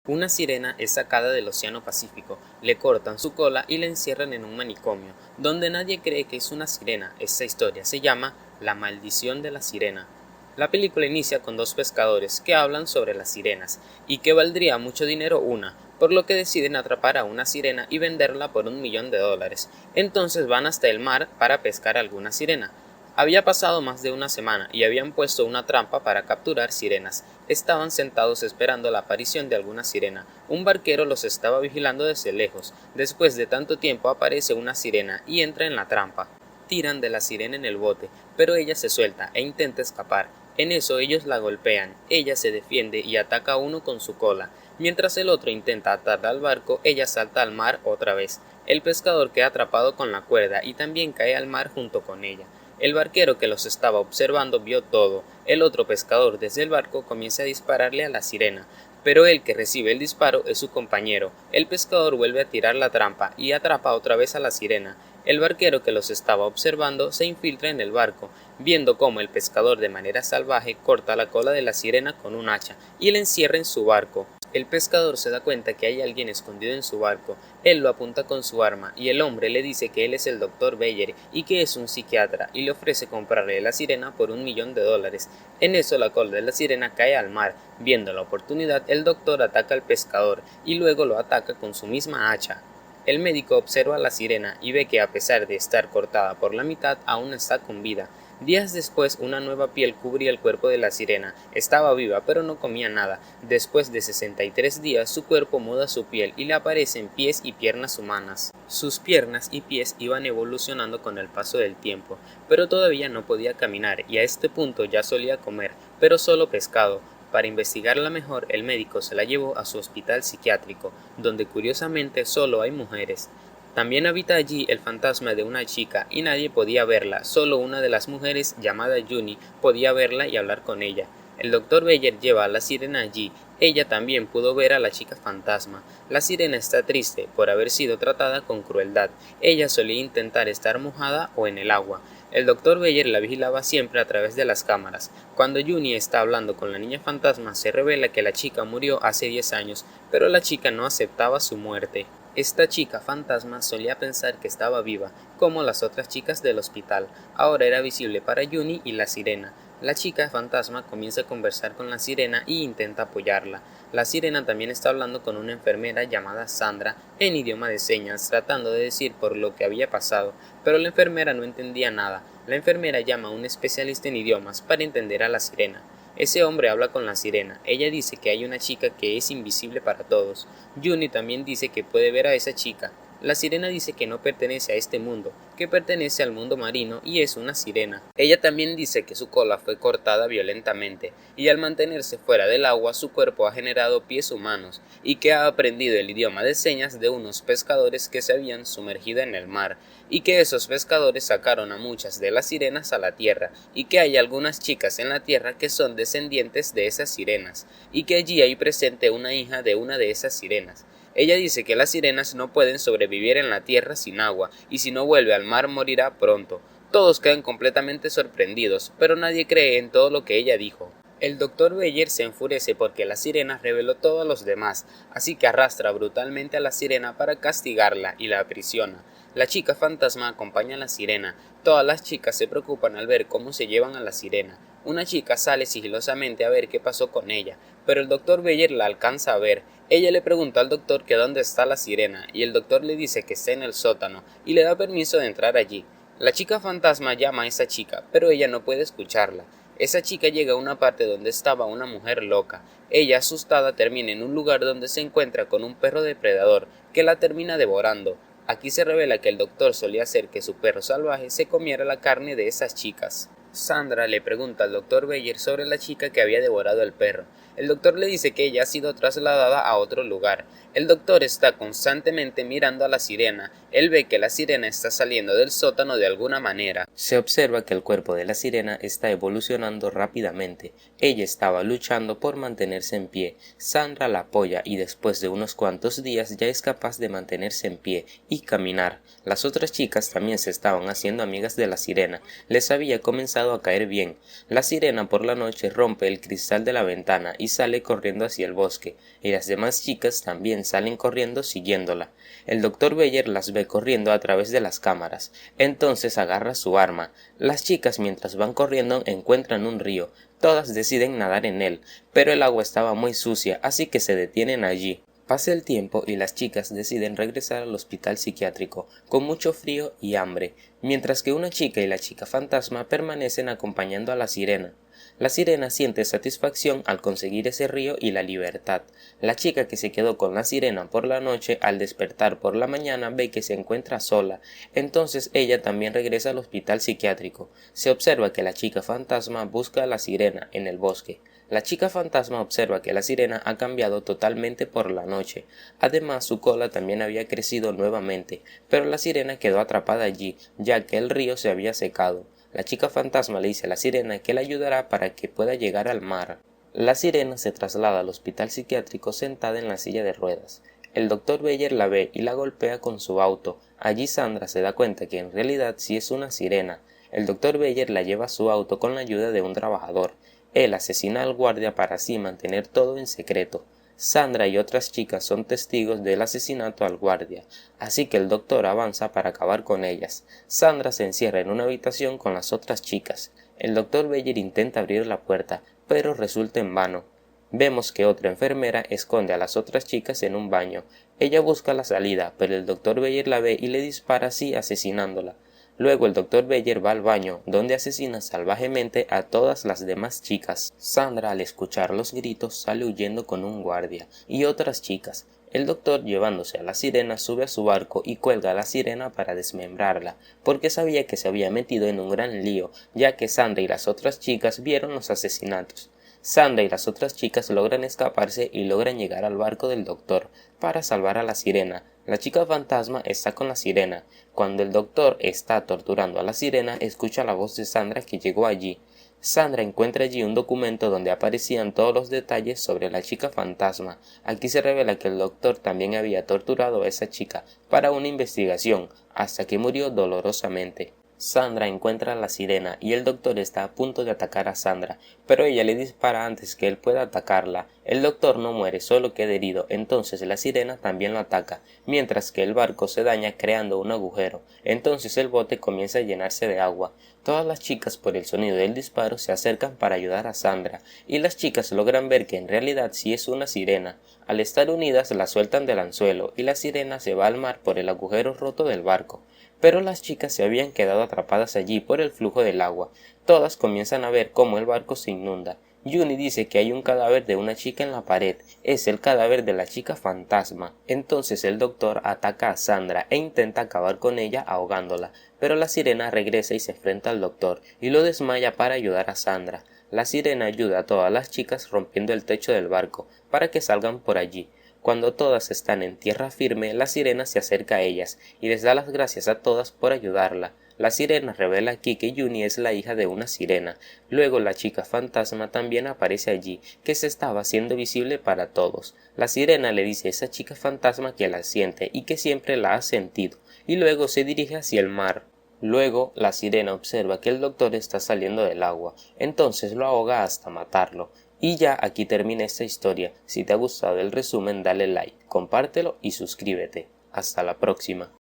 Una sirena es sacada del Océano Pacífico, le cortan su cola y la encierran en un manicomio, donde nadie cree que es una sirena. Esta historia se llama La maldición de la sirena. La película inicia con dos pescadores que hablan sobre las sirenas y que valdría mucho dinero una, por lo que deciden atrapar a una sirena y venderla por $1.000.000. Entonces van hasta el mar para pescar alguna sirena. Había pasado más de una semana y habían puesto una trampa para capturar sirenas. Estaban sentados esperando la aparición de alguna sirena. Un barquero los estaba vigilando desde lejos. Después de tanto tiempo aparece una sirena y entra en la trampa. Tiran de la sirena en el bote, pero ella se suelta e intenta escapar. En eso ellos la golpean. Ella se defiende y ataca a uno con su cola. Mientras el otro intenta atarla al barco, ella salta al mar otra vez. El pescador queda atrapado con la cuerda y también cae al mar junto con ella. El barquero que los estaba observando vio todo. El otro pescador desde el barco comienza a dispararle a la sirena, pero el que recibe el disparo es su compañero. El pescador vuelve a tirar la trampa y atrapa otra vez a la sirena. El barquero que los estaba observando se infiltra en el barco, viendo cómo el pescador de manera salvaje corta la cola de la sirena con un hacha y la encierra en su barco. El pescador se da cuenta que hay alguien escondido en su barco. Él lo apunta con su arma y el hombre le dice que él es el Dr. Beyer y que es un psiquiatra y le ofrece comprarle la sirena por $1.000.000. En eso la cola de la sirena cae al mar. Viendo la oportunidad, el doctor ataca al pescador y luego lo ataca con su misma hacha. El médico observa a la sirena y ve que a pesar de estar cortada por la mitad, aún está con vida. Días después, una nueva piel cubría el cuerpo de la sirena. Estaba viva, pero no comía nada. Después de 63 días, su cuerpo muda su piel y le aparecen pies y piernas humanas. Sus piernas y pies iban evolucionando con el paso del tiempo, pero todavía no podía caminar y a este punto ya solía comer, pero solo pescado. Para investigarla mejor, el médico se la llevó a su hospital psiquiátrico, donde curiosamente solo hay mujeres. También habita allí el fantasma de una chica y nadie podía verla, solo una de las mujeres, llamada Juni, podía verla y hablar con ella. El Dr. Beyer lleva a la sirena allí. Ella también pudo ver a la chica fantasma. La sirena está triste por haber sido tratada con crueldad. Ella solía intentar estar mojada o en el agua. El Dr. Beyer la vigilaba siempre a través de las cámaras. Cuando Juni está hablando con la niña fantasma, se revela que la chica murió hace 10 años, pero la chica no aceptaba su muerte. Esta chica fantasma solía pensar que estaba viva, como las otras chicas del hospital. Ahora era visible para Juni y la sirena. La chica fantasma comienza a conversar con la sirena y intenta apoyarla. La sirena también está hablando con una enfermera llamada Sandra en idioma de señas, tratando de decir por lo que había pasado, pero la enfermera no entendía nada. La enfermera llama a un especialista en idiomas para entender a la sirena. Ese hombre habla con la sirena. Ella dice que hay una chica que es invisible para todos. Juni también dice que puede ver a esa chica. La sirena dice que no pertenece a este mundo, que pertenece al mundo marino y es una sirena. Ella también dice que su cola fue cortada violentamente y al mantenerse fuera del agua su cuerpo ha generado pies humanos y que ha aprendido el idioma de señas de unos pescadores que se habían sumergido en el mar y que esos pescadores sacaron a muchas de las sirenas a la tierra y que hay algunas chicas en la tierra que son descendientes de esas sirenas y que allí hay presente una hija de una de esas sirenas. Ella dice que las sirenas no pueden sobrevivir en la tierra sin agua, y si no vuelve al mar morirá pronto. Todos quedan completamente sorprendidos, pero nadie cree en todo lo que ella dijo. El Dr. Beyer se enfurece porque la sirena reveló todo a los demás, así que arrastra brutalmente a la sirena para castigarla y la aprisiona. La chica fantasma acompaña a la sirena. Todas las chicas se preocupan al ver cómo se llevan a la sirena. Una chica sale sigilosamente a ver qué pasó con ella, pero el Dr. Beyer la alcanza a ver. Ella le pregunta al doctor que dónde está la sirena, y el doctor le dice que está en el sótano, y le da permiso de entrar allí. La chica fantasma llama a esa chica, pero ella no puede escucharla. Esa chica llega a una parte donde estaba una mujer loca. Ella, asustada, termina en un lugar donde se encuentra con un perro depredador, que la termina devorando. Aquí se revela que el doctor solía hacer que su perro salvaje se comiera la carne de esas chicas. Sandra le pregunta al Dr. Beyer sobre la chica que había devorado al perro. El doctor le dice que ella ha sido trasladada a otro lugar. El doctor está constantemente mirando a la sirena. Él ve que la sirena está saliendo del sótano de alguna manera. Se observa que el cuerpo de la sirena está evolucionando rápidamente. Ella estaba luchando por mantenerse en pie. Sandra la apoya y después de unos cuantos días ya es capaz de mantenerse en pie y caminar. Las otras chicas también se estaban haciendo amigas de la sirena. Les había comenzado a caer bien. La sirena por la noche rompe el cristal de la ventana y sale corriendo hacia el bosque, y las demás chicas también salen corriendo siguiéndola. El doctor Beyer las ve corriendo a través de las cámaras, entonces agarra su arma. Las chicas mientras van corriendo encuentran un río, todas deciden nadar en él, pero el agua estaba muy sucia, así que se detienen allí. Pasa el tiempo y las chicas deciden regresar al hospital psiquiátrico, con mucho frío y hambre, mientras que una chica y la chica fantasma permanecen acompañando a la sirena. La sirena siente satisfacción al conseguir ese río y la libertad. La chica que se quedó con la sirena por la noche, al despertar por la mañana ve que se encuentra sola, entonces ella también regresa al hospital psiquiátrico. Se observa que la chica fantasma busca a la sirena en el bosque. La chica fantasma observa que la sirena ha cambiado totalmente por la noche. Además, su cola también había crecido nuevamente, pero la sirena quedó atrapada allí, ya que el río se había secado. La chica fantasma le dice a la sirena que la ayudará para que pueda llegar al mar. La sirena se traslada al hospital psiquiátrico sentada en la silla de ruedas. El doctor Beyer la ve y la golpea con su auto. Allí Sandra se da cuenta que en realidad sí es una sirena. El doctor Beyer la lleva a su auto con la ayuda de un trabajador. Él asesina al guardia para así mantener todo en secreto. Sandra y otras chicas son testigos del asesinato al guardia, así que el doctor avanza para acabar con ellas. Sandra se encierra en una habitación con las otras chicas. El doctor Beyer intenta abrir la puerta, pero resulta en vano. Vemos que otra enfermera esconde a las otras chicas en un baño. Ella busca la salida, pero el doctor Beyer la ve y le dispara así asesinándola. Luego el doctor Beyer va al baño, donde asesina salvajemente a todas las demás chicas. Sandra, al escuchar los gritos, sale huyendo con un guardia y otras chicas. El doctor, llevándose a la sirena, sube a su barco y cuelga a la sirena para desmembrarla, porque sabía que se había metido en un gran lío, ya que Sandra y las otras chicas vieron los asesinatos. Sandra y las otras chicas logran escaparse y logran llegar al barco del doctor para salvar a la sirena. La chica fantasma está con la sirena. Cuando el doctor está torturando a la sirena, escucha la voz de Sandra que llegó allí. Sandra encuentra allí un documento donde aparecían todos los detalles sobre la chica fantasma. Aquí se revela que el doctor también había torturado a esa chica para una investigación, hasta que murió dolorosamente. Sandra encuentra a la sirena y el doctor está a punto de atacar a Sandra, pero ella le dispara antes que él pueda atacarla. El doctor no muere, solo queda herido, entonces la sirena también lo ataca, mientras que el barco se daña creando un agujero. Entonces el bote comienza a llenarse de agua. Todas las chicas, por el sonido del disparo, se acercan para ayudar a Sandra, y las chicas logran ver que en realidad sí es una sirena. Al estar unidas la sueltan del anzuelo y la sirena se va al mar por el agujero roto del barco. Pero las chicas se habían quedado atrapadas allí por el flujo del agua. Todas comienzan a ver cómo el barco se inunda. Juni dice que hay un cadáver de una chica en la pared. Es el cadáver de la chica fantasma. Entonces el doctor ataca a Sandra e intenta acabar con ella ahogándola, pero la sirena regresa y se enfrenta al doctor y lo desmaya para ayudar a Sandra. La sirena ayuda a todas las chicas rompiendo el techo del barco para que salgan por allí. Cuando todas están en tierra firme, la sirena se acerca a ellas y les da las gracias a todas por ayudarla. La sirena revela aquí que Juni es la hija de una sirena. Luego la chica fantasma también aparece allí, que se estaba haciendo visible para todos. La sirena le dice a esa chica fantasma que la siente y que siempre la ha sentido, y luego se dirige hacia el mar. Luego la sirena observa que el doctor está saliendo del agua, entonces lo ahoga hasta matarlo. Y ya aquí termina esta historia. Si te ha gustado el resumen, dale like, compártelo y suscríbete. Hasta la próxima.